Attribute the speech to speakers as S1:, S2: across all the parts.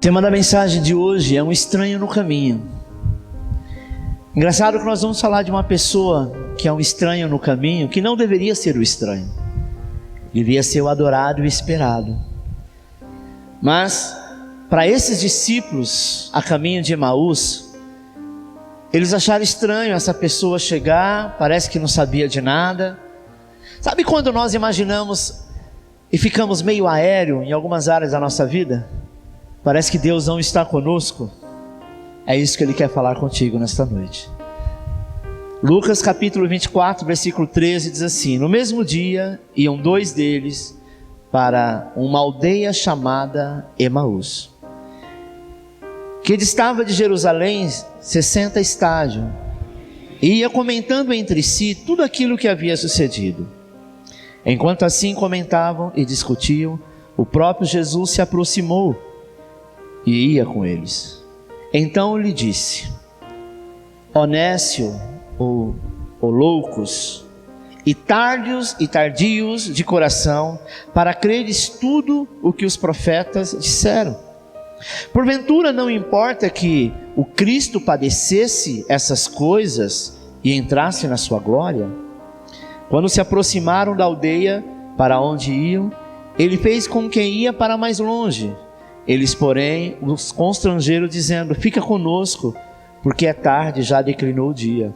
S1: tema da mensagem de hoje é um estranho no caminho. Engraçado que nós vamos falar de uma pessoa que é um estranho no caminho, que não deveria ser o estranho, deveria ser o adorado e o esperado. Mas para esses discípulos a caminho de Emaús, eles acharam estranho essa pessoa chegar, parece que não sabia de nada. Sabe quando nós imaginamos e ficamos meio aéreo em algumas áreas da nossa vida? Parece que Deus não está conosco. É isso que Ele quer falar contigo nesta noite. Lucas capítulo 24, versículo 13 diz assim: no mesmo dia iam dois deles para uma aldeia chamada Emaús, que distava de Jerusalém 60 estádios, e ia comentando entre si tudo aquilo que havia sucedido. Enquanto assim comentavam e discutiam, o próprio Jesus se aproximou e ia com eles. Então lhe disse: Nécio, ou loucos, e tardios de coração, para creres tudo o que os profetas disseram. Porventura não importa que o Cristo padecesse essas coisas e entrasse na sua glória? Quando se aproximaram da aldeia para onde iam, ele fez com quem ia para mais longe. Eles, porém, os constrangeram, dizendo: fica conosco, porque é tarde, já declinou o dia.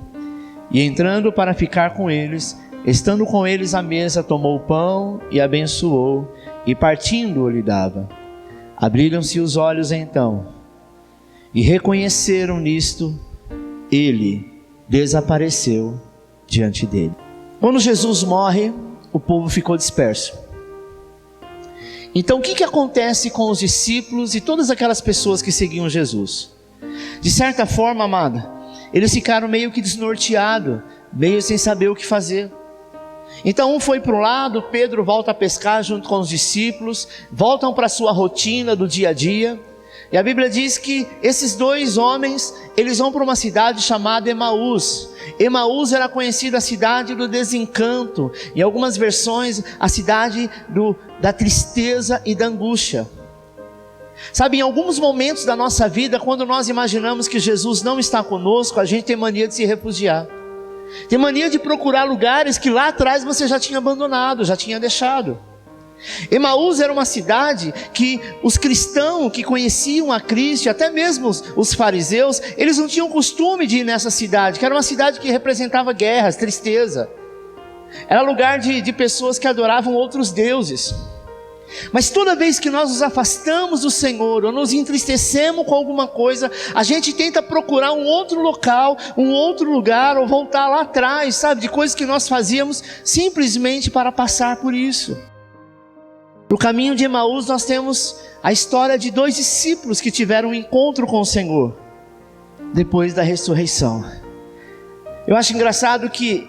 S1: E entrando para ficar com eles, estando com eles à mesa, tomou o pão e abençoou, e partindo lhe dava. Abriram-se os olhos então, e reconheceram nisto, ele desapareceu diante dele. Quando Jesus morre, o povo ficou disperso. Então o que acontece com os discípulos e todas aquelas pessoas que seguiam Jesus? De certa forma, amada, eles ficaram meio que desnorteados, meio sem saber o que fazer. Então um foi para um lado, Pedro volta a pescar junto com os discípulos, voltam para a sua rotina do dia a dia. E a Bíblia diz que esses dois homens, eles vão para uma cidade chamada Emaús. Emaús era conhecida a cidade do desencanto, em algumas versões a cidade da tristeza e da angústia. Sabe, em alguns momentos da nossa vida, quando nós imaginamos que Jesus não está conosco, a gente tem mania de se refugiar. Tem mania de procurar lugares que lá atrás você já tinha abandonado, já tinha deixado. Emaús era uma cidade que os cristãos que conheciam a Cristo, até mesmo os fariseus, eles não tinham costume de ir nessa cidade, que era uma cidade que representava guerras, tristeza. Era lugar de pessoas que adoravam outros deuses. Mas toda vez que nós nos afastamos do Senhor, ou nos entristecemos com alguma coisa, a gente tenta procurar um outro local, um outro lugar, ou voltar lá atrás, sabe, de coisas que nós fazíamos simplesmente para passar por isso. No caminho de Emaús nós temos a história de dois discípulos que tiveram um encontro com o Senhor depois da ressurreição. Eu acho engraçado que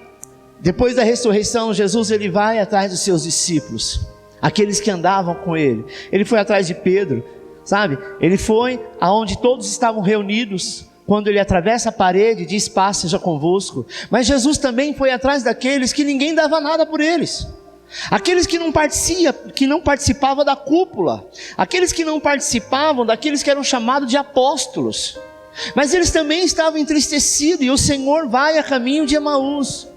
S1: depois da ressurreição Jesus ele vai atrás dos seus discípulos, aqueles que andavam com ele. Ele foi atrás de Pedro, sabe? Ele foi aonde todos estavam reunidos. Quando ele atravessa a parede, diz: paz seja convosco. Mas Jesus também foi atrás daqueles que ninguém dava nada por eles. Aqueles que não participavam da cúpula, aqueles que não participavam daqueles que eram chamados de apóstolos, mas eles também estavam entristecidos, e o Senhor vai a caminho de Emaús.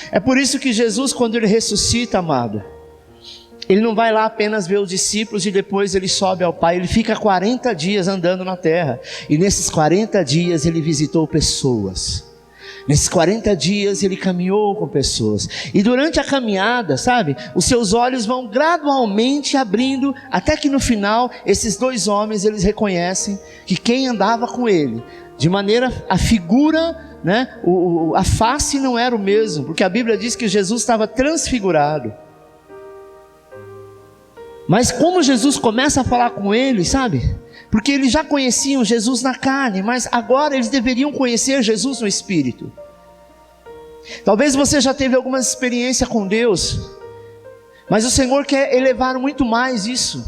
S1: É por isso que Jesus, quando ele ressuscita, amado, ele não vai lá apenas ver os discípulos e depois ele sobe ao Pai. Ele fica 40 dias andando na terra, e nesses 40 dias ele visitou pessoas. Nesses 40 dias ele caminhou com pessoas, e durante a caminhada, sabe, os seus olhos vão gradualmente abrindo, até que no final, esses dois homens, eles reconhecem que quem andava com ele, de maneira, a figura, né, a face não era o mesmo, porque a Bíblia diz que Jesus estava transfigurado. Mas como Jesus começa a falar com eles, sabe, porque eles já conheciam Jesus na carne, mas agora eles deveriam conhecer Jesus no Espírito. Talvez você já teve alguma experiência com Deus, mas o Senhor quer elevar muito mais isso.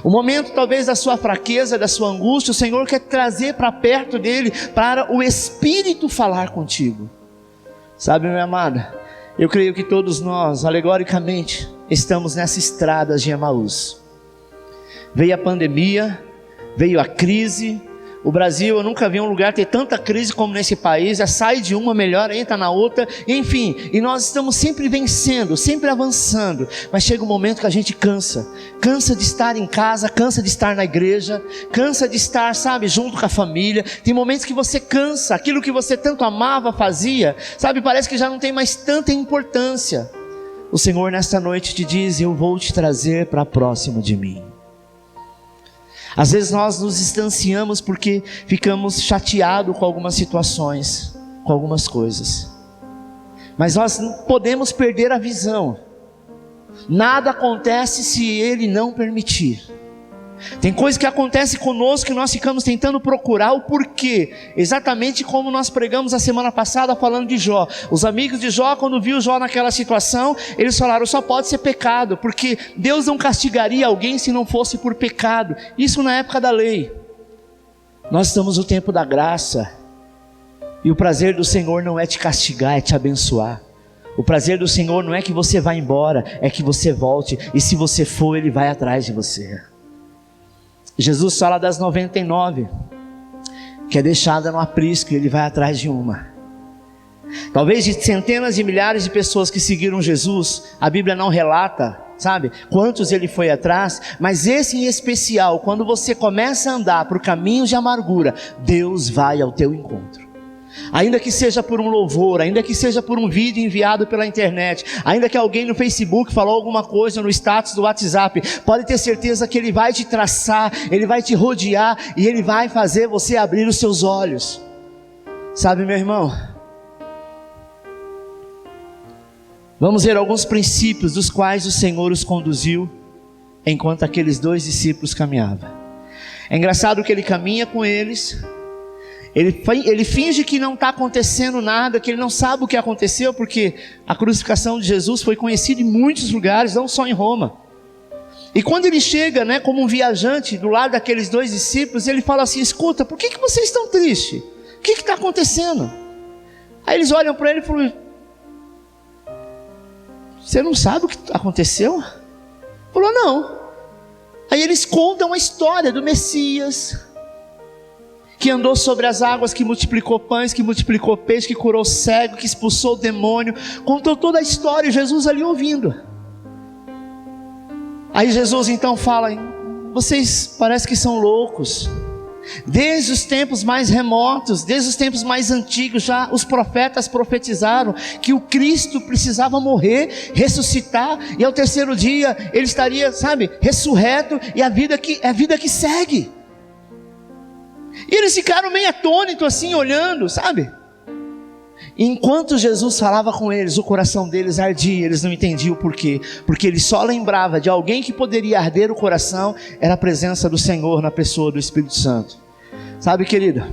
S1: O momento talvez da sua fraqueza, da sua angústia, o Senhor quer trazer para perto dele, para o Espírito falar contigo. Sabe, minha amada, eu creio que todos nós, alegoricamente, estamos nessa estrada de Emaús. Veio a pandemia, veio a crise. O Brasil, eu nunca vi um lugar ter tanta crise como nesse país, sai de uma, melhora, entra na outra, enfim, e nós estamos sempre vencendo, sempre avançando, mas chega um momento que a gente cansa de estar em casa, cansa de estar na igreja, cansa de estar, sabe, junto com a família. Tem momentos que você cansa, aquilo que você tanto amava, fazia, sabe, parece que já não tem mais tanta importância. O Senhor nesta noite te diz: eu vou te trazer para próximo de mim. Às vezes nós nos distanciamos porque ficamos chateados com algumas situações, com algumas coisas. Mas nós não podemos perder a visão. Nada acontece se Ele não permitir. Tem coisa que acontece conosco que nós ficamos tentando procurar o porquê. Exatamente como nós pregamos a semana passada falando de Jó. Os amigos de Jó, quando viu Jó naquela situação, eles falaram: só pode ser pecado, porque Deus não castigaria alguém se não fosse por pecado. Isso na época da lei. Nós estamos no tempo da graça. E o prazer do Senhor não é te castigar, é te abençoar. O prazer do Senhor não é que você vá embora, é que você volte. E se você for, Ele vai atrás de você. Jesus fala das 99 que é deixada no aprisco, e Ele vai atrás de uma. Talvez de centenas de milhares de pessoas que seguiram Jesus, a Bíblia não relata, sabe, quantos Ele foi atrás, mas esse em especial, quando você começa a andar por caminhos de amargura, Deus vai ao teu encontro. Ainda que seja por um louvor, ainda que seja por um vídeo enviado pela internet, ainda que alguém no Facebook falou alguma coisa no status do WhatsApp, pode ter certeza que Ele vai te traçar, Ele vai te rodear, e Ele vai fazer você abrir os seus olhos. Sabe, meu irmão, vamos ver alguns princípios dos quais o Senhor os conduziu, enquanto aqueles 2 discípulos caminhavam. É engraçado que Ele caminha com eles, Ele finge que não está acontecendo nada, que Ele não sabe o que aconteceu, porque a crucificação de Jesus foi conhecida em muitos lugares, não só em Roma. E quando Ele chega, né, como um viajante, do lado daqueles 2 discípulos, Ele fala assim: escuta, por que vocês estão tristes? O que está acontecendo? Aí eles olham para Ele e falam: você não sabe o que aconteceu? Ele falou: não. Aí eles contam a história do Messias, que andou sobre as águas, que multiplicou pães, que multiplicou peixe, que curou cego, que expulsou o demônio. Contou toda a história, Jesus ali ouvindo. Aí Jesus então fala: vocês parecem que são loucos. Desde os tempos mais remotos, desde os tempos mais antigos, já os profetas profetizaram que o Cristo precisava morrer, ressuscitar, e ao terceiro dia Ele estaria, sabe, ressurreto, e é a vida que segue. E eles ficaram meio atônitos assim, olhando, sabe? E enquanto Jesus falava com eles, o coração deles ardia, eles não entendiam o porquê. Porque ele só lembrava de alguém que poderia arder o coração, era a presença do Senhor na pessoa do Espírito Santo. Sabe, querido,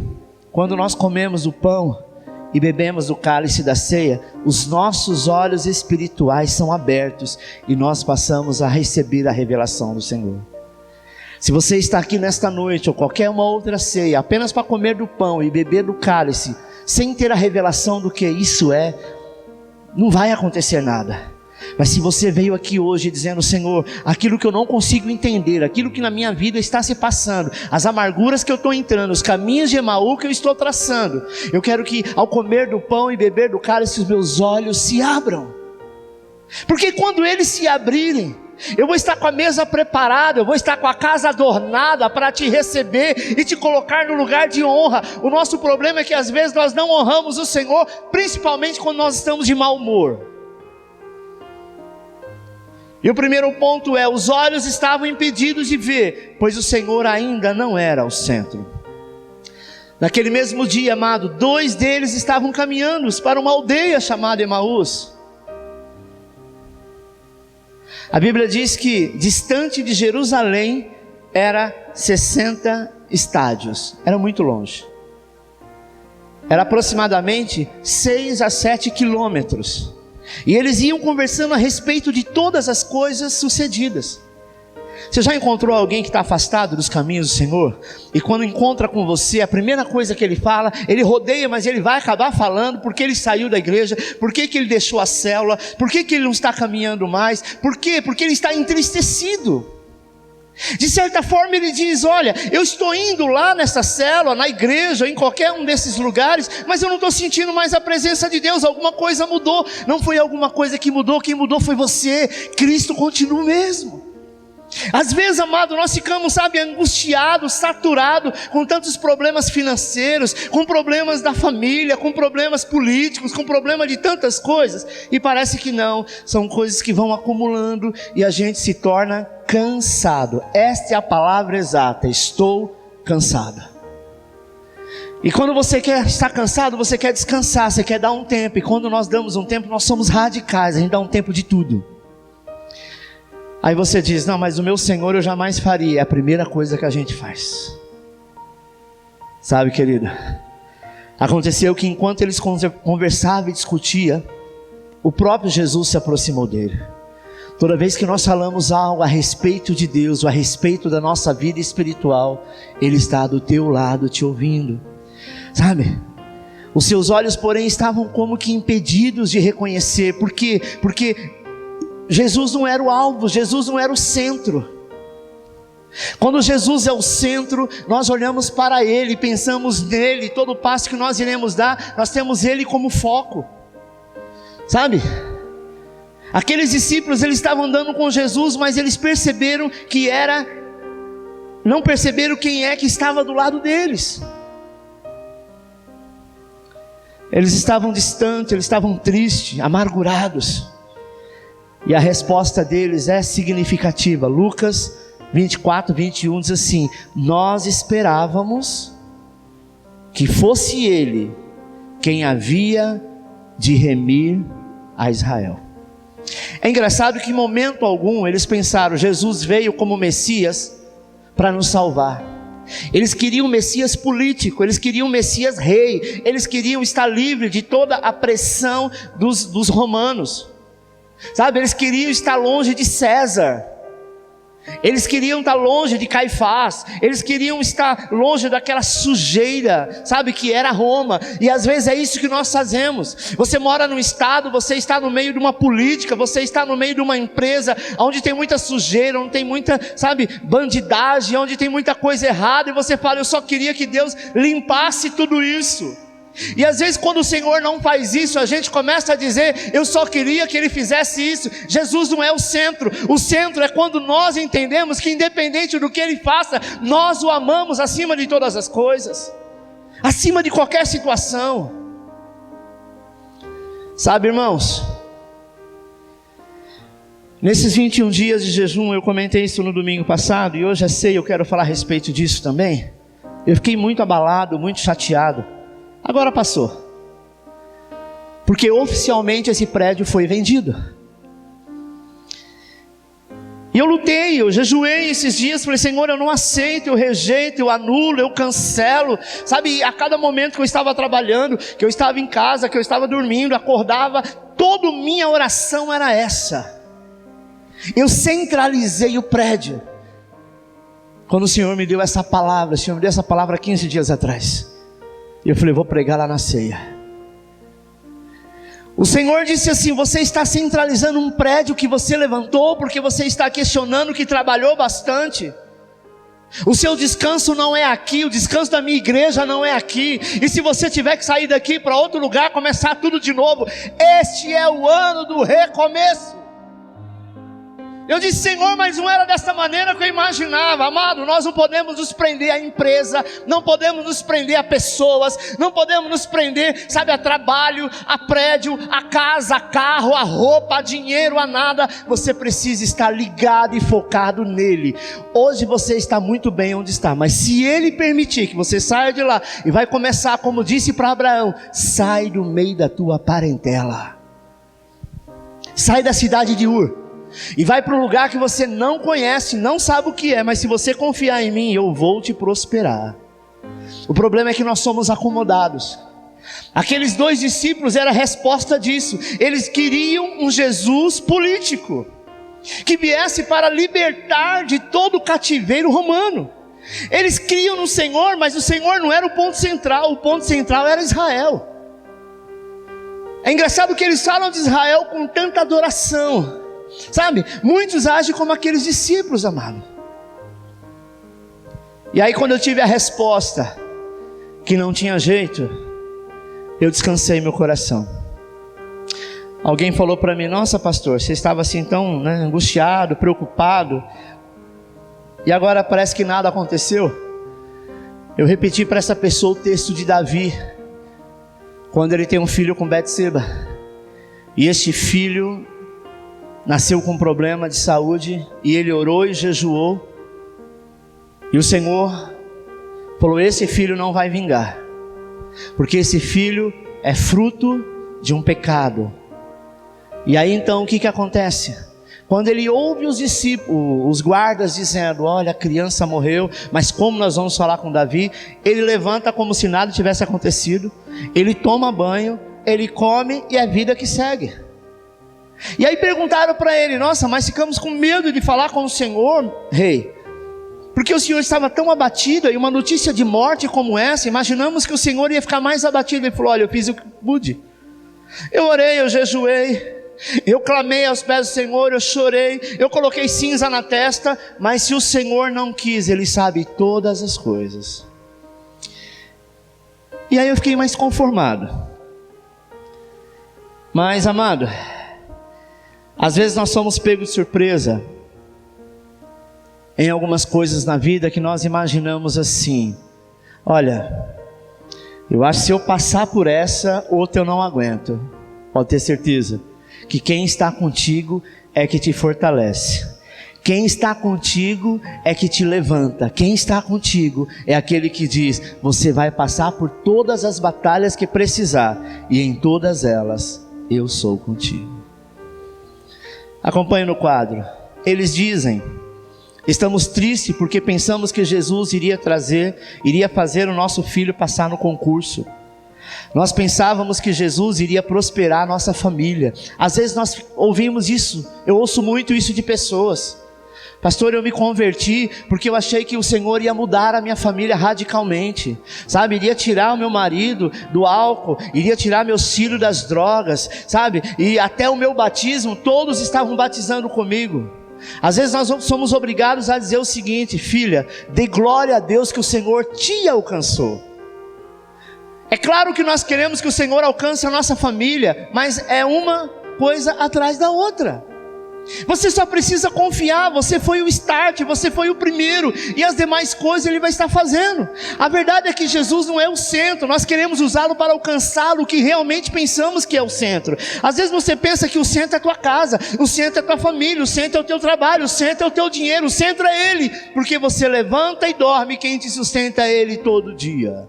S1: quando nós comemos o pão e bebemos do cálice da ceia, os nossos olhos espirituais são abertos e nós passamos a receber a revelação do Senhor. Se você está aqui nesta noite, ou qualquer uma outra ceia, apenas para comer do pão e beber do cálice, sem ter a revelação do que isso é, não vai acontecer nada. Mas se você veio aqui hoje dizendo: Senhor, aquilo que eu não consigo entender, aquilo que na minha vida está se passando, as amarguras que eu estou entrando, os caminhos de Emaú que eu estou traçando, eu quero que ao comer do pão e beber do cálice, os meus olhos se abram. Porque quando eles se abrirem, eu vou estar com a mesa preparada, eu vou estar com a casa adornada para te receber e te colocar no lugar de honra. O nosso problema é que às vezes nós não honramos o Senhor, principalmente quando nós estamos de mau humor. E o primeiro ponto é: os olhos estavam impedidos de ver, pois o Senhor ainda não era o centro. Naquele mesmo dia, amado, 2 deles estavam caminhando para uma aldeia chamada Emaús. A Bíblia diz que distante de Jerusalém era 60 estádios, era muito longe. Era aproximadamente 6 a 7 quilômetros. E eles iam conversando a respeito de todas as coisas sucedidas. Você já encontrou alguém que está afastado dos caminhos do Senhor? E quando encontra com você, a primeira coisa que ele fala, ele rodeia, mas ele vai acabar falando porque ele saiu da igreja, por que ele deixou a célula, por que ele não está caminhando mais, por quê? Porque ele está entristecido. De certa forma ele diz, olha, eu estou indo lá nessa célula, na igreja, em qualquer um desses lugares, mas eu não estou sentindo mais a presença de Deus, alguma coisa mudou. Não foi alguma coisa que mudou, quem mudou foi você. Cristo continua o mesmo. Às vezes, amado, nós ficamos, angustiados, saturados com tantos problemas financeiros, com problemas da família, com problemas políticos, com problemas de tantas coisas, e parece que não, são coisas que vão acumulando e a gente se torna cansado. Esta é a palavra exata, estou cansado. E quando você quer estar cansado, você quer descansar, você quer dar um tempo, e quando nós damos um tempo, nós somos radicais, a gente dá um tempo de tudo. Aí você diz, não, mas o meu Senhor eu jamais faria. É a primeira coisa que a gente faz. Sabe, querida, aconteceu que enquanto eles conversavam e discutiam, o próprio Jesus se aproximou dele. Toda vez que nós falamos algo a respeito de Deus, ou a respeito da nossa vida espiritual, Ele está do teu lado te ouvindo. Sabe, os seus olhos porém estavam como que impedidos de reconhecer. Por quê? Porque Jesus não era o alvo, Jesus não era o centro. Quando Jesus é o centro, nós olhamos para Ele, pensamos nele, todo passo que nós iremos dar, nós temos Ele como foco. Sabe, aqueles discípulos, eles estavam andando com Jesus, mas eles perceberam não perceberam quem é que estava do lado deles. Eles estavam distantes, eles estavam tristes, amargurados. E a resposta deles é significativa. Lucas 24, 21 diz assim: nós esperávamos que fosse Ele quem havia de remir a Israel. É engraçado que em momento algum eles pensaram, Jesus veio como Messias para nos salvar. Eles queriam um Messias político, eles queriam um Messias rei, eles queriam estar livre de toda a pressão dos romanos. Sabe, eles queriam estar longe de César, eles queriam estar longe de Caifás, eles queriam estar longe daquela sujeira, sabe, que era Roma. E às vezes é isso que nós fazemos. Você mora num estado, você está no meio de uma política, você está no meio de uma empresa onde tem muita sujeira, onde tem muita, bandidagem, onde tem muita coisa errada, e você fala, eu só queria que Deus limpasse tudo isso. E às vezes quando o Senhor não faz isso, a gente começa a dizer, eu só queria que Ele fizesse isso. Jesus não é o centro é quando nós entendemos que independente do que Ele faça, nós o amamos acima de todas as coisas, acima de qualquer situação. Sabe, irmãos, nesses 21 dias de jejum, eu comentei isso no domingo passado, e hoje eu quero falar a respeito disso também. Eu fiquei muito abalado, muito chateado. Agora passou, porque oficialmente esse prédio foi vendido. E eu lutei, eu jejuei esses dias, falei, Senhor, eu não aceito, eu rejeito, eu anulo, eu cancelo. Sabe, a cada momento que eu estava trabalhando, que eu estava em casa, que eu estava dormindo, acordava, toda minha oração era essa. Eu centralizei o prédio. Quando o Senhor me deu essa palavra, o Senhor me deu essa palavra 15 dias atrás, e eu falei, vou pregar lá na ceia. O Senhor disse assim, você está centralizando um prédio que você levantou, porque você está questionando que trabalhou bastante. O seu descanso não é aqui, o descanso da minha igreja não é aqui. E se você tiver que sair daqui para outro lugar, começar tudo de novo, este é o ano do recomeço. Eu disse, Senhor, mas não era dessa maneira que eu imaginava. Amado, nós não podemos nos prender à empresa, não podemos nos prender a pessoas, não podemos nos prender, a trabalho, a prédio, a casa, a carro, a roupa, a dinheiro, a nada. Você precisa estar ligado e focado nele. Hoje você está muito bem onde está, mas se Ele permitir que você saia de lá e vai começar, como disse para Abraão, sai do meio da tua parentela, sai da cidade de Ur e vai para um lugar que você não conhece, não sabe o que é, mas se você confiar em mim, eu vou te prosperar. O problema é que nós somos acomodados. Aqueles 2 discípulos era a resposta disso. Eles queriam um Jesus político, que viesse para libertar de todo o cativeiro romano. Eles criam no Senhor, mas o Senhor não era o ponto central era Israel. É engraçado que eles falam de Israel com tanta adoração. Muitos agem como aqueles discípulos, amado. E aí quando eu tive a resposta que não tinha jeito, eu descansei meu coração. Alguém falou para mim: nossa pastor, você estava assim tão angustiado, preocupado, e agora parece que nada aconteceu. Eu repeti para essa pessoa o texto de Davi, quando ele tem um filho com Betseba, e este filho nasceu com um problema de saúde, e ele orou e jejuou, e o Senhor falou: esse filho não vai vingar, porque esse filho é fruto de um pecado. E aí então o que acontece? Quando ele ouve os discípulos, os guardas dizendo: olha, a criança morreu, mas como nós vamos falar com Davi? Ele levanta como se nada tivesse acontecido, ele toma banho, ele come e é vida que segue. E aí perguntaram para ele: nossa, mas ficamos com medo de falar com o Senhor, rei, porque o Senhor estava tão abatido, e uma notícia de morte como essa, imaginamos que o Senhor ia ficar mais abatido. Ele falou: olha, eu fiz o que pude, eu orei, eu jejuei, eu clamei aos pés do Senhor, eu chorei, eu coloquei cinza na testa, mas se o Senhor não quis, Ele sabe todas as coisas. E aí eu fiquei mais conformado. Mas amado, às vezes nós somos pegos de surpresa em algumas coisas na vida que nós imaginamos assim: olha, eu acho que se eu passar por essa, outra eu não aguento. Pode ter certeza que quem está contigo é que te fortalece. Quem está contigo é que te levanta. Quem está contigo é aquele que diz: você vai passar por todas as batalhas que precisar, e em todas elas eu sou contigo. Acompanhe no quadro. Eles dizem: estamos tristes porque pensamos que Jesus iria fazer o nosso filho passar no concurso. Nós pensávamos que Jesus iria prosperar a nossa família. Às vezes nós ouvimos isso, eu ouço muito isso de pessoas: pastor, eu me converti porque eu achei que o Senhor ia mudar a minha família radicalmente, sabe, iria tirar o meu marido do álcool, iria tirar meus filhos das drogas, sabe, e até o meu batismo, todos estavam batizando comigo. Às vezes nós somos obrigados a dizer o seguinte: filha, dê glória a Deus que o Senhor te alcançou. É claro que nós queremos que o Senhor alcance a nossa família, mas é uma coisa atrás da outra. Você só precisa confiar. Você foi o start, você foi o primeiro, e as demais coisas Ele vai estar fazendo. A verdade é que Jesus não é o centro. Nós queremos usá-lo para alcançar o que realmente pensamos que é o centro. Às vezes você pensa que o centro é a tua casa, o centro é a tua família, o centro é o teu trabalho, o centro é o teu dinheiro, o centro é Ele, porque você levanta e dorme, quem te sustenta é Ele todo dia.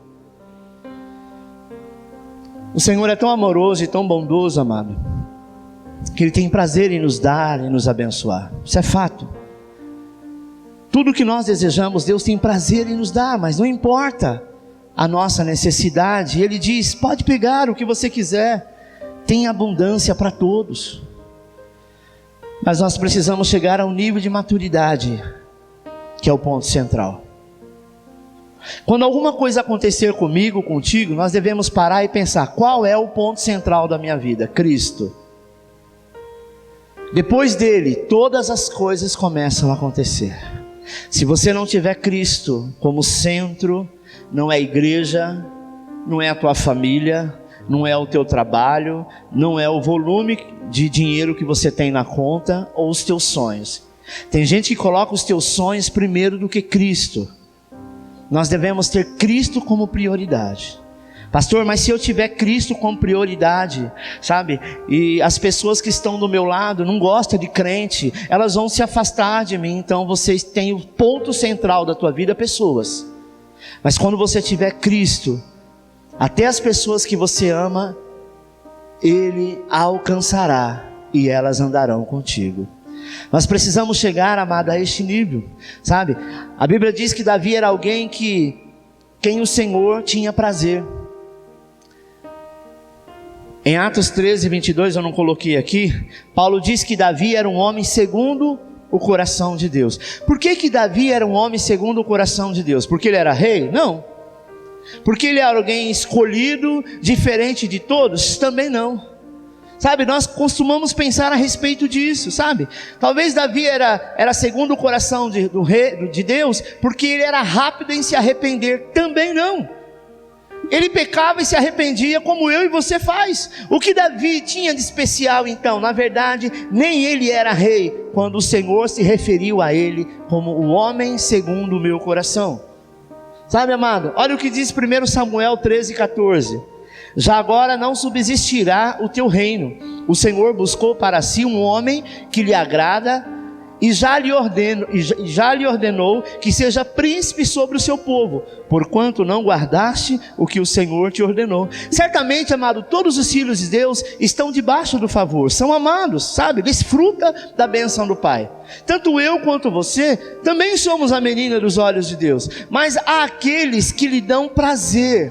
S1: O Senhor é tão amoroso e tão bondoso, amado, que Ele tem prazer em nos dar e nos abençoar. Isso é fato. Tudo que nós desejamos, Deus tem prazer em nos dar, mas não importa a nossa necessidade. Ele diz: pode pegar o que você quiser, tem abundância para todos. Mas nós precisamos chegar ao nível de maturidade, que é o ponto central. Quando alguma coisa acontecer comigo, contigo, nós devemos parar e pensar: qual é o ponto central da minha vida? Cristo. Depois dele, todas as coisas começam a acontecer. Se você não tiver Cristo como centro, não é a igreja, não é a tua família, não é o teu trabalho, não é o volume de dinheiro que você tem na conta ou os teus sonhos. Tem gente que coloca os teus sonhos primeiro do que Cristo. Nós devemos ter Cristo como prioridade. Pastor, mas se eu tiver Cristo como prioridade, sabe, e as pessoas que estão do meu lado não gostam de crente, elas vão se afastar de mim. Então vocês têm o ponto central da tua vida, pessoas. Mas quando você tiver Cristo, até as pessoas que você ama, Ele alcançará e elas andarão contigo. Nós precisamos chegar, amado, a este nível, sabe? A Bíblia diz que Davi era alguém quem o Senhor tinha prazer. Em Atos 13, 22, eu não coloquei aqui, Paulo diz que Davi era um homem segundo o coração de Deus. Por que Davi era um homem segundo o coração de Deus? Porque ele era rei? Não. Porque ele era alguém escolhido, diferente de todos? Também não. Sabe, nós costumamos pensar a respeito disso, sabe? Talvez Davi era segundo o coração de Deus, porque ele era rápido em se arrepender. Também não. Ele pecava e se arrependia como eu e você faz. O que Davi tinha de especial então? Na verdade, nem ele era rei, quando o Senhor se referiu a ele como o homem segundo o meu coração. Sabe, amado? Olha o que diz 1 Samuel 13:14. Já agora não subsistirá o teu reino. O Senhor buscou para si um homem que lhe agrada e já lhe ordenou que seja príncipe sobre o seu povo, porquanto não guardaste o que o Senhor te ordenou. Certamente, amado, todos os filhos de Deus estão debaixo do favor, são amados, sabe? Desfruta da bênção do Pai. Tanto eu quanto você também somos a menina dos olhos de Deus, mas há aqueles que lhe dão prazer.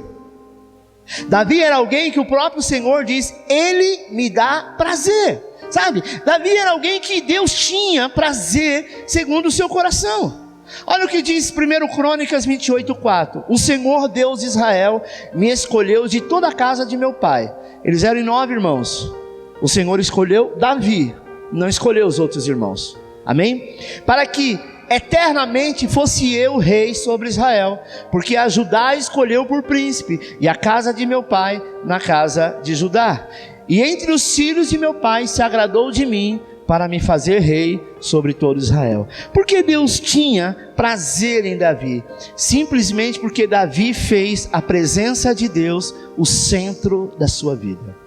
S1: Davi era alguém que o próprio Senhor diz: Ele me dá prazer, sabe? Davi era alguém que Deus tinha prazer segundo o seu coração. Olha o que diz 1 Crônicas 28:4. O Senhor Deus de Israel me escolheu de toda a casa de meu pai. Eles eram 9 irmãos. O Senhor escolheu Davi, não escolheu os outros irmãos. Amém? Para que eternamente fosse eu rei sobre Israel, porque a Judá escolheu por príncipe, e a casa de meu pai na casa de Judá. E entre os filhos de meu pai se agradou de mim, para me fazer rei sobre todo Israel. Porque Deus tinha prazer em Davi? Simplesmente porque Davi fez a presença de Deus o centro da sua vida.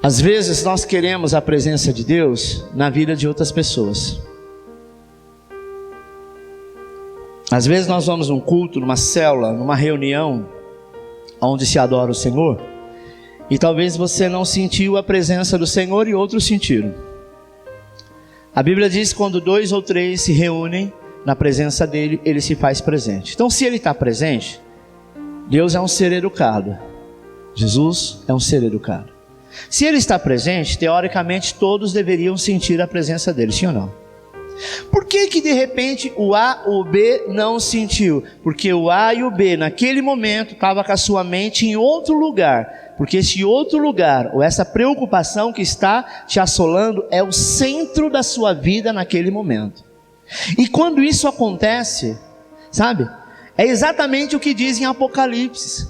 S1: Às vezes nós queremos a presença de Deus na vida de outras pessoas. Às vezes nós vamos num culto, numa célula, numa reunião onde se adora o Senhor, e talvez você não sentiu a presença do Senhor e outros sentiram. A Bíblia diz que quando 2 ou 3 se reúnem na presença dele, ele se faz presente. Então, se ele está presente, Deus é um ser educado, Jesus é um ser educado. Se ele está presente, teoricamente todos deveriam sentir a presença dele, sim ou não? Por que de repente o A ou o B não sentiu? Porque o A e o B naquele momento estavam com a sua mente em outro lugar. Porque esse outro lugar, ou essa preocupação que está te assolando, é o centro da sua vida naquele momento. E quando isso acontece, sabe? É exatamente o que diz em Apocalipse: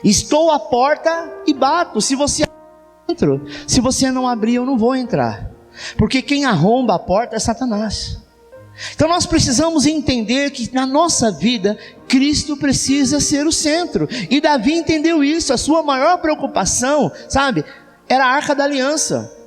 S1: estou à porta e bato, se você entro, se você não abrir eu não vou entrar, porque quem arromba a porta é Satanás. Então nós precisamos entender que na nossa vida Cristo precisa ser o centro, e Davi entendeu isso. A sua maior preocupação, sabe, era a Arca da Aliança.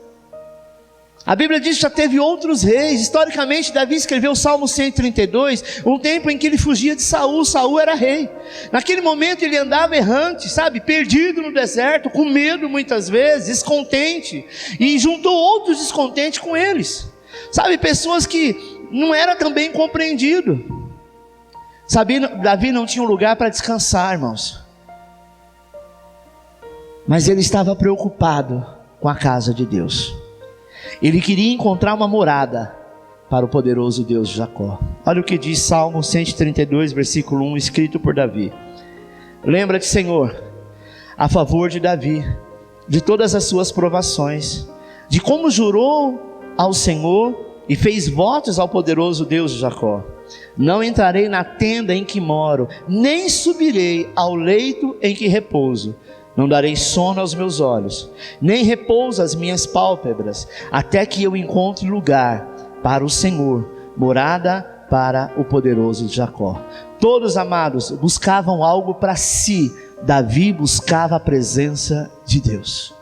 S1: A Bíblia diz que já teve outros reis. Historicamente, Davi escreveu o Salmo 132, um tempo em que ele fugia de Saul. Saul era rei. Naquele momento ele andava errante, sabe, perdido no deserto, com medo muitas vezes, descontente, e juntou outros descontentes com eles, sabe, pessoas que não eram também compreendidos. Sabe, Davi não tinha um lugar para descansar, irmãos, mas ele estava preocupado com a casa de Deus. Ele queria encontrar uma morada para o poderoso Deus de Jacó. Olha o que diz Salmo 132, versículo 1, escrito por Davi. Lembra-te, Senhor, a favor de Davi, de todas as suas provações, de como jurou ao Senhor e fez votos ao poderoso Deus de Jacó. Não entrarei na tenda em que moro, nem subirei ao leito em que repouso. Não darei sono aos meus olhos, nem repouso às minhas pálpebras, até que eu encontre lugar para o Senhor, morada para o poderoso Jacó. Todos, amados, buscavam algo para si. Davi buscava a presença de Deus.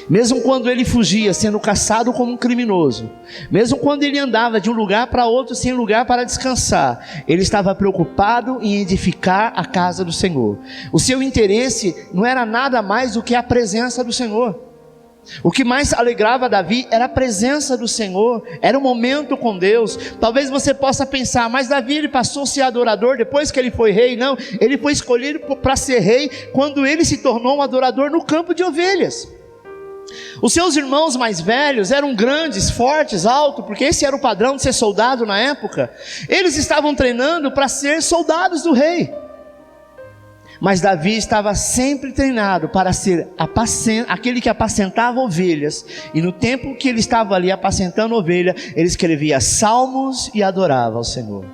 S1: Mesmo quando ele fugia, sendo caçado como um criminoso, mesmo quando ele andava de um lugar para outro sem lugar para descansar, ele estava preocupado em edificar a casa do Senhor. O seu interesse não era nada mais do que a presença do Senhor. O que mais alegrava Davi era a presença do Senhor, era o momento com Deus. Talvez você possa pensar, mas Davi ele passou a ser adorador depois que ele foi rei? Não, ele foi escolhido para ser rei quando ele se tornou um adorador no campo de ovelhas. Os seus irmãos mais velhos eram grandes, fortes, altos, porque esse era o padrão de ser soldado na época. Eles estavam treinando para ser soldados do rei. Mas Davi estava sempre treinado para ser aquele que apacentava ovelhas. E no tempo que ele estava ali apacentando ovelha, ele escrevia salmos e adorava ao Senhor.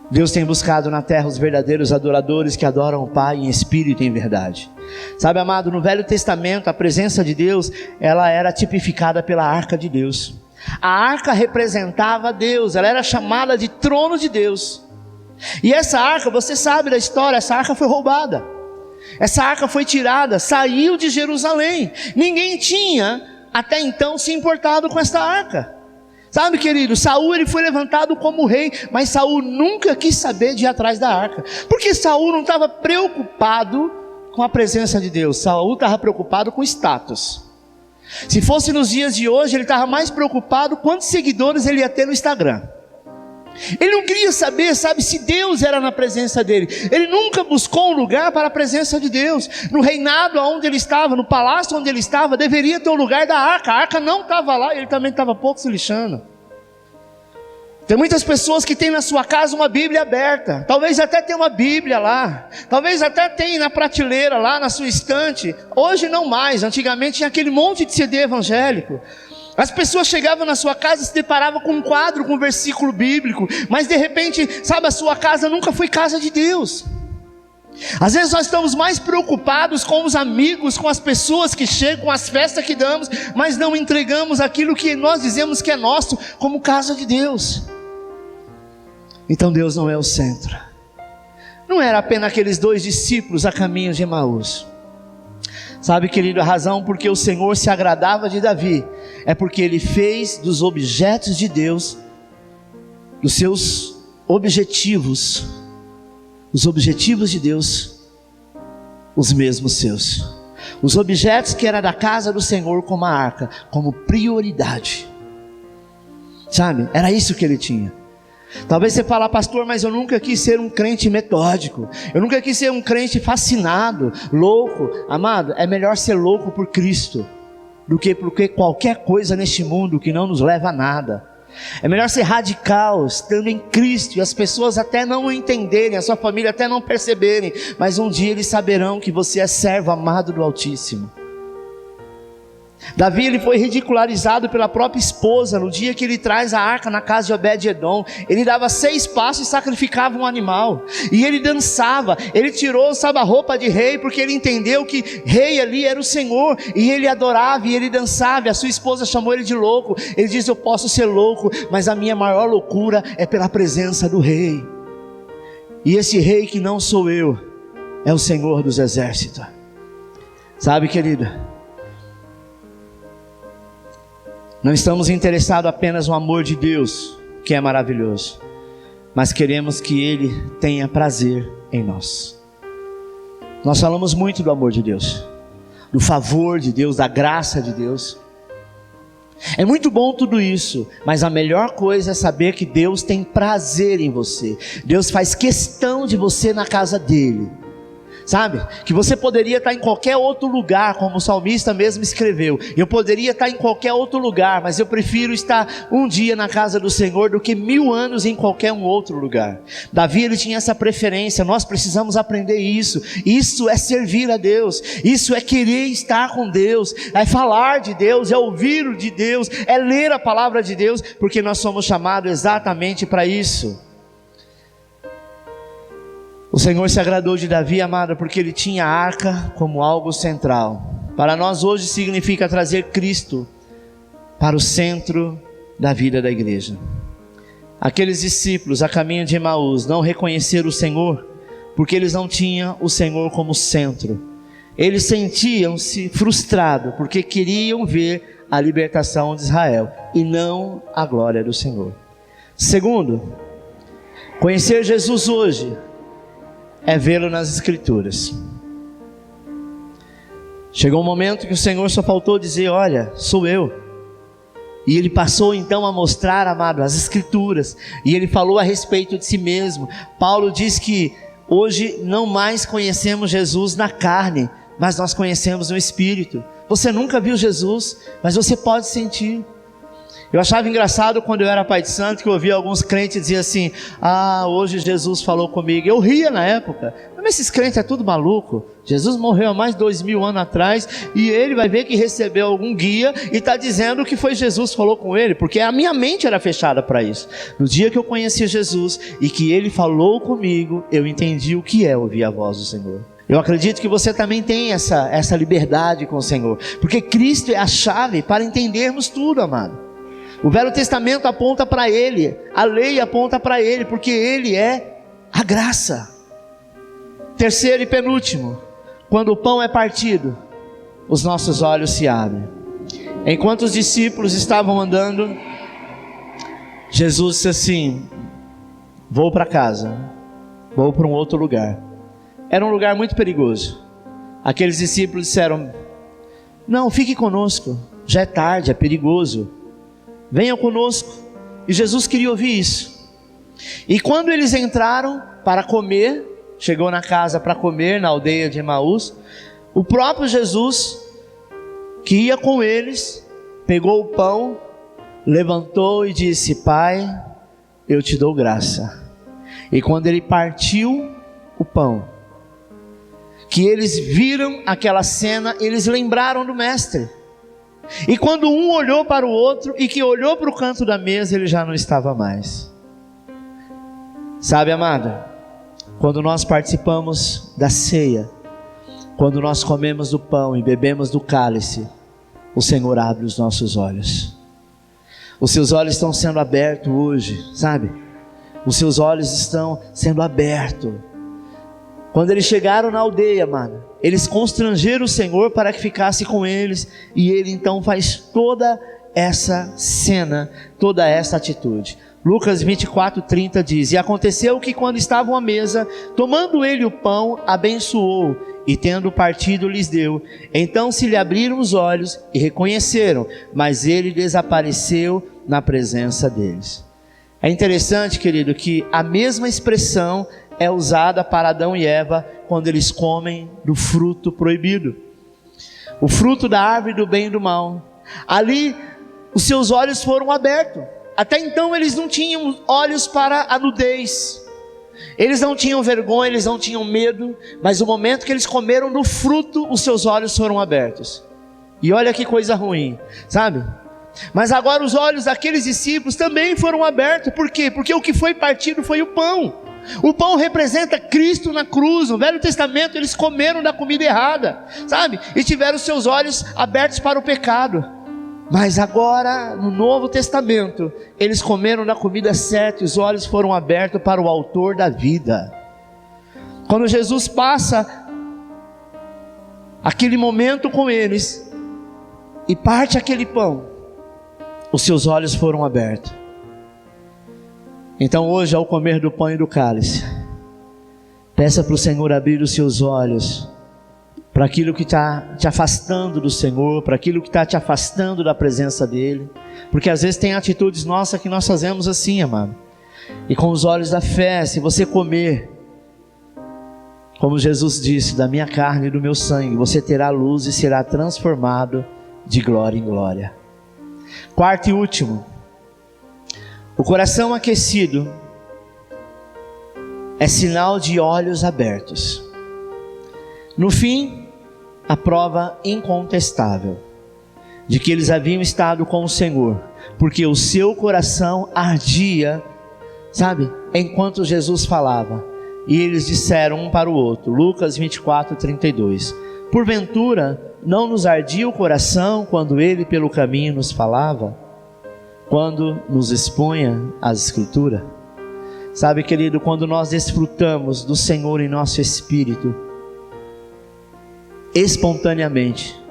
S1: Deus tem buscado na terra os verdadeiros adoradores que adoram o Pai em espírito e em verdade. Sabe, amado, no Velho Testamento a presença de Deus, ela era tipificada pela arca de Deus. A arca representava Deus, ela era chamada de trono de Deus. E essa arca, você sabe da história, essa arca foi roubada. Essa arca foi tirada, saiu de Jerusalém. Ninguém tinha até então se importado com essa arca. Sabe, querido, Saul ele foi levantado como rei, mas Saul nunca quis saber de ir atrás da arca. Porque Saul não estava preocupado com a presença de Deus. Saul estava preocupado com status. Se fosse nos dias de hoje, ele estava mais preocupado quantos seguidores ele ia ter no Instagram. Ele não queria saber, sabe, se Deus era na presença dele. Ele nunca buscou um lugar para a presença de Deus. No reinado onde ele estava, no palácio onde ele estava, deveria ter o lugar da arca. A arca não estava lá, ele também estava pouco se lixando. Tem muitas pessoas que têm na sua casa uma Bíblia aberta. Talvez até tenha uma Bíblia lá. Talvez até tenha na prateleira lá na sua estante. Hoje não mais, antigamente tinha aquele monte de CD evangélico. As pessoas chegavam na sua casa e se deparavam com um quadro, com um versículo bíblico, mas de repente, sabe, a sua casa nunca foi casa de Deus. Às vezes nós estamos mais preocupados com os amigos, com as pessoas que chegam, com as festas que damos, mas não entregamos aquilo que nós dizemos que é nosso, como casa de Deus. Então Deus não é o centro. Não era apenas aqueles 2 discípulos a caminho de Emaús. Sabe, querido, a razão porque o Senhor se agradava de Davi é porque ele fez dos objetos de Deus, dos seus objetivos, os objetivos de Deus, os mesmos seus. Os objetos que era da casa do Senhor, como a arca, como prioridade. Sabe, era isso que ele tinha. Talvez você fale, pastor, mas eu nunca quis ser um crente metódico, eu nunca quis ser um crente fascinado, louco. Amado, é melhor ser louco por Cristo do que por qualquer coisa neste mundo que não nos leva a nada. É melhor ser radical, estando em Cristo, e as pessoas até não o entenderem, a sua família até não perceberem, mas um dia eles saberão que você é servo amado do Altíssimo. Davi ele foi ridicularizado pela própria esposa no dia que ele traz a arca na casa de Obed-edom. Ele dava 6 passos e sacrificava um animal, e ele dançava, ele tirou, sabe, a roupa de rei, porque ele entendeu que rei ali era o Senhor, e ele adorava, e ele dançava, e a sua esposa chamou ele de louco. Ele diz, eu posso ser louco, mas a minha maior loucura é pela presença do rei, e esse rei que não sou eu, é o Senhor dos exércitos. Sabe, querida, não estamos interessados apenas no amor de Deus, que é maravilhoso, mas queremos que Ele tenha prazer em nós. Nós falamos muito do amor de Deus, do favor de Deus, da graça de Deus. É muito bom tudo isso, mas a melhor coisa é saber que Deus tem prazer em você. Deus faz questão de você na casa dEle. Sabe, que você poderia estar em qualquer outro lugar, como o salmista mesmo escreveu. Eu poderia estar em qualquer outro lugar, mas eu prefiro estar um dia na casa do Senhor do que 1000 anos em qualquer um outro lugar. Davi ele tinha essa preferência. Nós precisamos aprender isso. Isso é servir a Deus, isso é querer estar com Deus, é falar de Deus, é ouvir de Deus, é ler a palavra de Deus, porque nós somos chamados exatamente para isso. O Senhor se agradou de Davi, amado, porque ele tinha a arca como algo central. Para nós hoje significa trazer Cristo para o centro da vida da igreja. Aqueles discípulos a caminho de Emaús não reconheceram o Senhor, porque eles não tinham o Senhor como centro. Eles sentiam-se frustrados, porque queriam ver a libertação de Israel, e não a glória do Senhor. Segundo, conhecer Jesus hoje é vê-lo nas Escrituras. Chegou um momento que o Senhor só faltou dizer, olha, sou eu. E Ele passou então a mostrar, amado, as Escrituras. E Ele falou a respeito de si mesmo. Paulo diz que hoje não mais conhecemos Jesus na carne, mas nós conhecemos no Espírito. Você nunca viu Jesus, mas você pode sentir. Eu achava engraçado quando eu era pai de santo, que eu ouvia alguns crentes dizer assim: hoje Jesus falou comigo. Eu ria na época, mas esses crentes é tudo maluco. Jesus morreu há mais de 2000 anos atrás, e ele vai ver que recebeu algum guia, e está dizendo que foi Jesus que falou com ele, porque a minha mente era fechada para isso. No dia que eu conheci Jesus, e que ele falou comigo, eu entendi o que é ouvir a voz do Senhor. Eu acredito que você também tem essa liberdade com o Senhor, porque Cristo é a chave para entendermos tudo, amado. O Velho Testamento aponta para Ele, a lei aponta para Ele, porque Ele é a graça. Terceiro e penúltimo, quando o pão é partido, os nossos olhos se abrem. Enquanto os discípulos estavam andando, Jesus disse assim: vou para casa, vou para um outro lugar. Era um lugar muito perigoso. Aqueles discípulos disseram: não, fique conosco, já é tarde, é perigoso, venham conosco. E Jesus queria ouvir isso. E quando eles entraram para comer, chegou na casa para comer, na aldeia de Emaús, o próprio Jesus, que ia com eles, pegou o pão, levantou e disse: Pai, eu te dou graça. E quando ele partiu o pão, que eles viram aquela cena, eles lembraram do mestre. E quando um olhou para o outro, e que olhou para o canto da mesa, ele já não estava mais. Sabe, amada, quando nós participamos da ceia, quando nós comemos do pão e bebemos do cálice, o Senhor abre os nossos olhos. Os seus olhos estão sendo abertos hoje, sabe? Os seus olhos estão sendo abertos. Quando eles chegaram na aldeia, mano, eles constrangeram o Senhor para que ficasse com eles, e ele então faz toda essa cena, toda essa atitude. Lucas 24:30 diz: e aconteceu que quando estavam à mesa, tomando ele o pão, abençoou, e tendo partido lhes deu. Então se lhe abriram os olhos e reconheceram, mas ele desapareceu na presença deles. É interessante, querido, que a mesma expressão é usada para Adão e Eva quando eles comem do fruto proibido, o fruto da árvore do bem e do mal. Ali os seus olhos foram abertos. Até então eles não tinham olhos para a nudez, eles não tinham vergonha, eles não tinham medo, mas no momento que eles comeram do fruto, os seus olhos foram abertos. E olha que coisa ruim, sabe? Mas agora os olhos daqueles discípulos também foram abertos. Por quê? Porque o que foi partido foi o pão. O pão representa Cristo na cruz. No Velho Testamento eles comeram da comida errada, sabe? E tiveram seus olhos abertos para o pecado. Mas agora, no Novo Testamento, eles comeram da comida certa, e os olhos foram abertos para o autor da vida. Quando Jesus passa aquele momento com eles e parte aquele pão, os seus olhos foram abertos. Então hoje, ao comer do pão e do cálice, peça para o Senhor abrir os seus olhos para aquilo que está te afastando do Senhor, para aquilo que está te afastando da presença dEle, porque às vezes tem atitudes nossas que nós fazemos assim, amado, e com os olhos da fé, se você comer, como Jesus disse, da minha carne e do meu sangue, você terá luz e será transformado de glória em glória. Quarto e último, o coração aquecido é sinal de olhos abertos. No fim, a prova incontestável de que eles haviam estado com o Senhor, porque o seu coração ardia, sabe, enquanto Jesus falava. E eles disseram um para o outro, Lucas 24:32, porventura não nos ardia o coração quando ele pelo caminho nos falava, quando nos expunha as Escrituras? Sabe, querido, quando nós desfrutamos do Senhor em nosso espírito, espontaneamente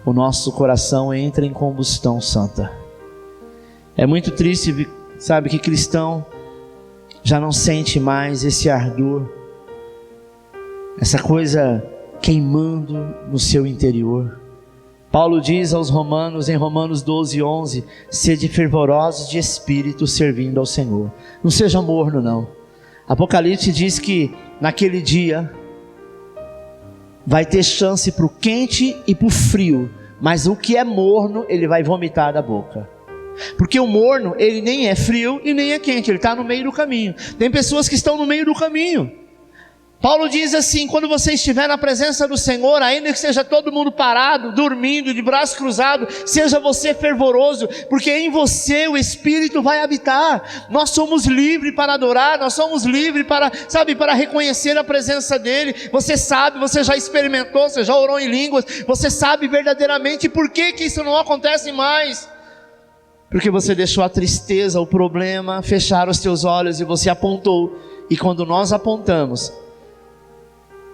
S1: o nosso coração entra em combustão santa. É muito triste, sabe, que cristão já não sente mais esse ardor, essa coisa queimando no seu interior. Paulo diz aos romanos, em Romanos 12:11, sede fervorosos de espírito, servindo ao Senhor. Não seja morno, não. Apocalipse diz que naquele dia vai ter chance para o quente e para o frio, mas o que é morno ele vai vomitar da boca. Porque o morno, ele nem é frio e nem é quente, ele está no meio do caminho. Tem pessoas que estão no meio do caminho. Paulo diz assim: quando você estiver na presença do Senhor, ainda que seja todo mundo parado, dormindo, de braço cruzado, seja você fervoroso, porque em você o Espírito vai habitar. Nós somos livres para adorar, nós somos livres para, para reconhecer a presença dEle. Você sabe, você já experimentou, você já orou em línguas, você sabe verdadeiramente por que isso não acontece mais. Porque você deixou a tristeza, o problema, fechar os teus olhos e você apontou. E quando nós apontamos,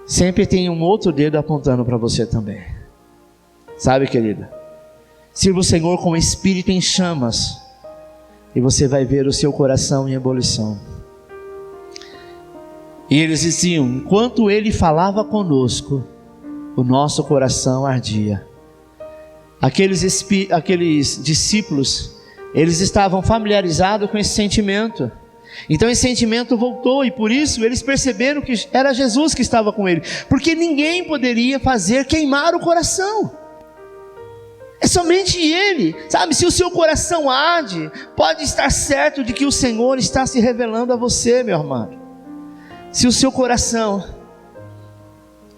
S1: sempre tem um outro dedo apontando para você também. Sabe, querida? Sirva o Senhor com o espírito em chamas, e você vai ver o seu coração em ebulição. E eles diziam: enquanto ele falava conosco, o nosso coração ardia. Aqueles discípulos, eles estavam familiarizados com esse sentimento. Então esse sentimento voltou, e por isso eles perceberam que era Jesus que estava com ele, porque ninguém poderia fazer queimar o coração. É somente Ele, se o seu coração arde, pode estar certo de que o Senhor está se revelando a você, meu amado. Se o seu coração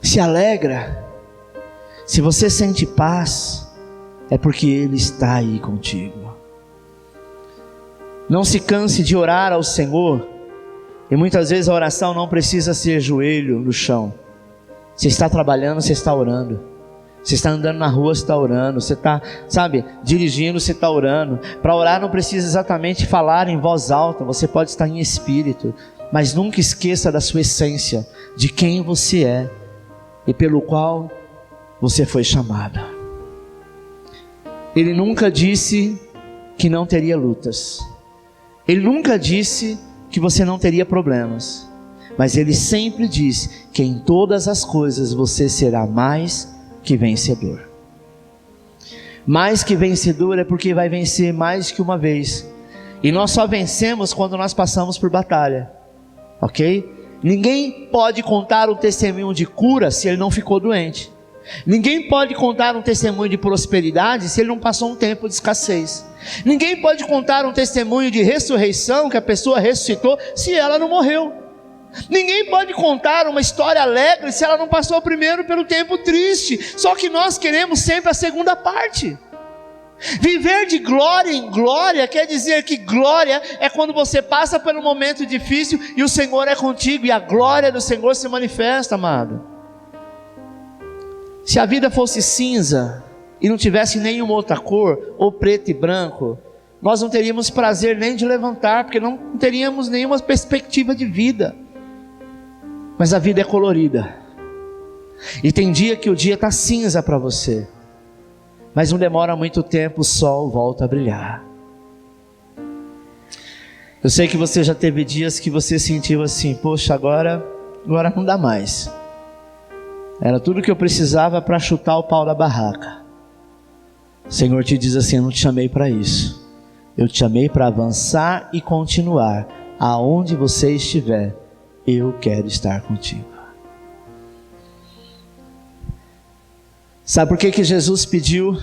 S1: se alegra, se você sente paz, é porque Ele está aí contigo. Não se canse de orar ao Senhor. E muitas vezes a oração não precisa ser joelho no chão. Você está trabalhando, você está orando. Você está andando na rua, você está orando. Você está, dirigindo, você está orando. Para orar não precisa exatamente falar em voz alta. Você pode estar em espírito. Mas nunca esqueça da sua essência, de quem você é e pelo qual você foi chamado. Ele nunca disse que não teria lutas. Ele nunca disse que você não teria problemas, mas Ele sempre disse que em todas as coisas você será mais que vencedor. Mais que vencedor é porque vai vencer mais que uma vez, e nós só vencemos quando nós passamos por batalha, ok? Ninguém pode contar um testemunho de cura se ele não ficou doente. Ninguém pode contar um testemunho de prosperidade se ele não passou um tempo de escassez. Ninguém pode contar um testemunho de ressurreição, que a pessoa ressuscitou, se ela não morreu. Ninguém pode contar uma história alegre se ela não passou primeiro pelo tempo triste. Só que nós queremos sempre a segunda parte. Viver de glória em glória quer dizer que glória é quando você passa pelo momento difícil e o Senhor é contigo, e a glória do Senhor se manifesta, amado. Se a vida fosse cinza e não tivesse nenhuma outra cor, ou preto e branco, nós não teríamos prazer nem de levantar, porque não teríamos nenhuma perspectiva de vida. Mas a vida é colorida, e tem dia que o dia está cinza para você, mas não demora muito tempo, o sol volta a brilhar. Eu sei que você já teve dias que você sentiu assim: poxa, agora não dá mais. Era tudo que eu precisava para chutar o pau da barraca. O Senhor te diz assim: eu não te chamei para isso. Eu te chamei para avançar e continuar. Aonde você estiver, eu quero estar contigo. Sabe por que Jesus pediu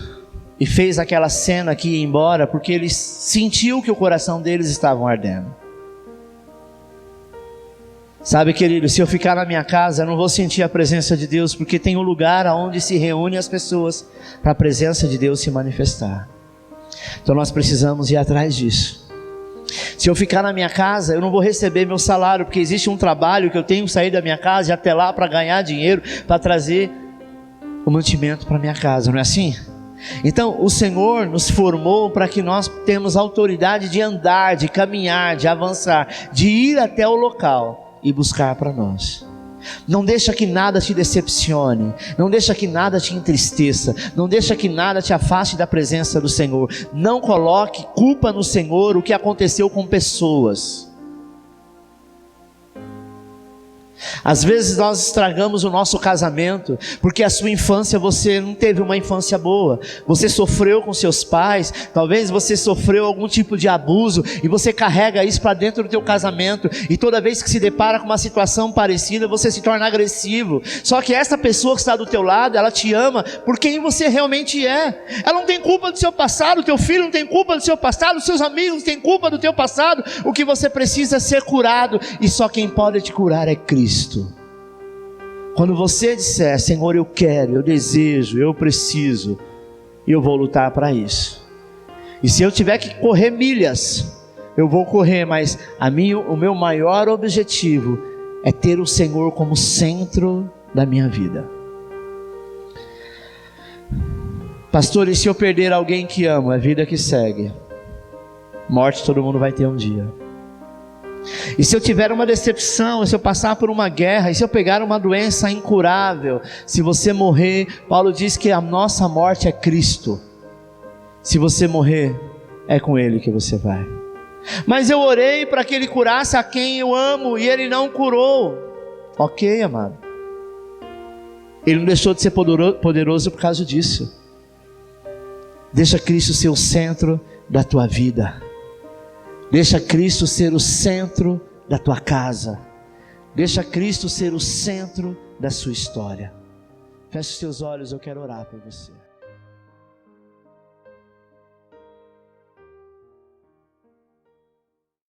S1: e fez aquela cena que ia embora? Porque ele sentiu que o coração deles estava ardendo. Sabe, querido, se eu ficar na minha casa, eu não vou sentir a presença de Deus, porque tem um lugar onde se reúnem as pessoas para a presença de Deus se manifestar. Então nós precisamos ir atrás disso. Se eu ficar na minha casa, eu não vou receber meu salário, porque existe um trabalho que eu tenho que sair da minha casa e até lá para ganhar dinheiro, para trazer o mantimento para minha casa, não é assim? Então o Senhor nos formou para que nós temos autoridade de andar, de caminhar, de avançar, de ir até o local e buscar para nós. Não deixa que nada te decepcione, não deixa que nada te entristeça, não deixa que nada te afaste da presença do Senhor. Não coloque culpa no Senhor o que aconteceu com pessoas. Às vezes nós estragamos o nosso casamento, porque a sua infância você não teve uma infância boa, você sofreu com seus pais, talvez você sofreu algum tipo de abuso, e você carrega isso para dentro do teu casamento, e toda vez que se depara com uma situação parecida, você se torna agressivo. Só que essa pessoa que está do teu lado, ela te ama por quem você realmente é, ela não tem culpa do seu passado, o teu filho não tem culpa do seu passado, os seus amigos não têm culpa do teu passado. O que você precisa é ser curado, e só quem pode te curar é Cristo. Quando você disser: Senhor, eu quero, eu desejo, eu preciso, eu vou lutar para isso, e se eu tiver que correr milhas, eu vou correr, mas o meu maior objetivo é ter o Senhor como centro da minha vida. Pastor, e se eu perder alguém que amo? É vida que segue, morte todo mundo vai ter um dia. E se eu tiver uma decepção, se eu passar por uma guerra, e se eu pegar uma doença incurável, se você morrer, Paulo diz que a nossa morte é Cristo. Se você morrer, é com Ele que você vai. Mas eu orei para que Ele curasse a quem eu amo, e Ele não curou. Ok, amado, Ele não deixou de ser poderoso por causa disso. Deixa Cristo ser o centro da tua vida. Deixa Cristo ser o centro da tua casa. Deixa Cristo ser o centro da sua história. Feche os teus olhos, eu quero orar por você.